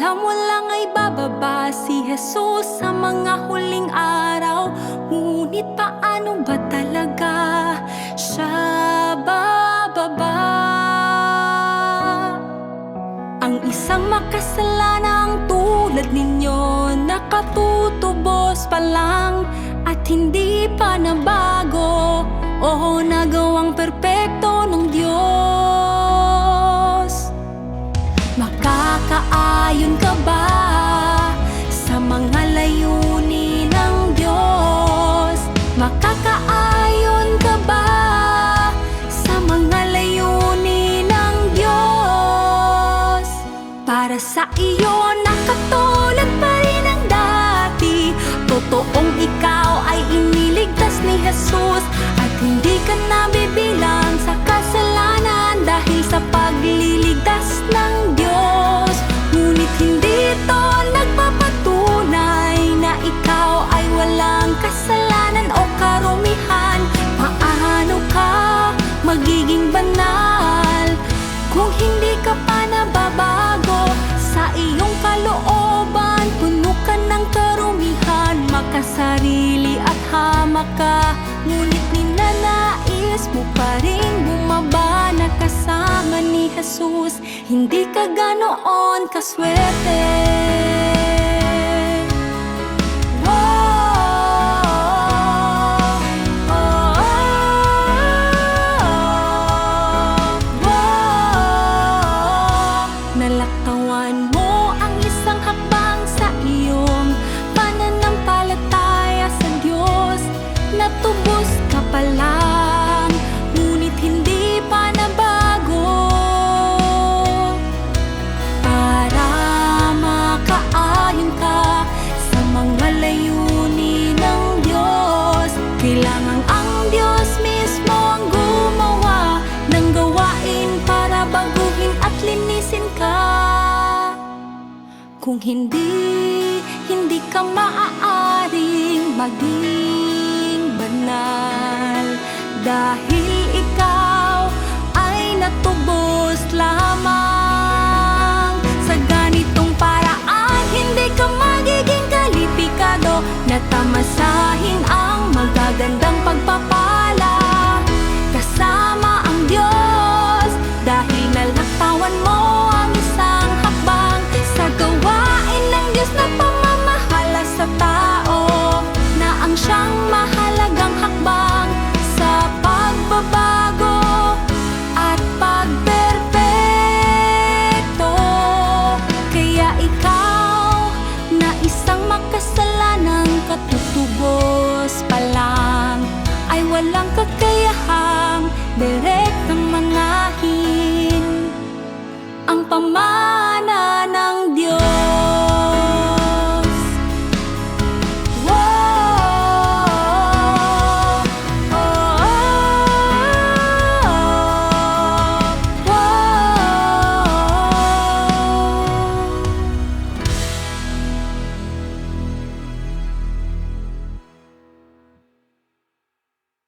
Alam mo lang ay bababa si Jesus sa mga huling araw. Ngunit paano ba talaga siya bababa? Ang isang makasalanang tulad ninyo, nakatutubos pa lang at hindi pa nabago o nagawang perpekto ng Diyos. Makakaayon ka ba sa mga layunin ng Diyos? Makakaayon ka ba sa mga layunin ng Diyos? Para sa iyo nakatulad pa rin ang dati, totoong ikaw ay iniligtas ni Jesus at hindi ka nabibilang sa kasalanan dahil sa pagliligtas ng Diyos. Ngunit hindi ito nagpapatunay na ikaw ay walang kasalanan o karumihan. Paano ka magiging banal kung hindi ka pa nababago? Sa iyong kalooban puno ka ng karumihan, makasarili at hamak ka. Ngunit ninanais mo pa rin bumaba na kasama ni Jesus. Hindi ka ganoon kaswerte. Nalaktawan mo ang isang hakbang sa iyong pananampalataya sa Diyos. Natubos ka pa lang, ngunit hindi pa nabago. Para makaayon ka sa mga layunin ng Diyos, kailangan ang Diyos mismo ang gumawa ng gawain para baguhin at linisin ka. Kung hindi ka maaaring maging banal dahil ikaw ay natubos lamang. Sa ganitong paraan, hindi ka magiging kalipikado na tamasahin ang magagandang pagpapala kasama ang Diyos, dahil nalaktawan mo ang isang hakbang sa gawain ng Diyos na pamamahala sa tao, na ang siyang mahalagang hakbang sa pagbabago at pagperpekto. Kaya ikaw na isang makasalanang katutubos pa lang ay walang kakayahang direktang mangahin ang pamamahala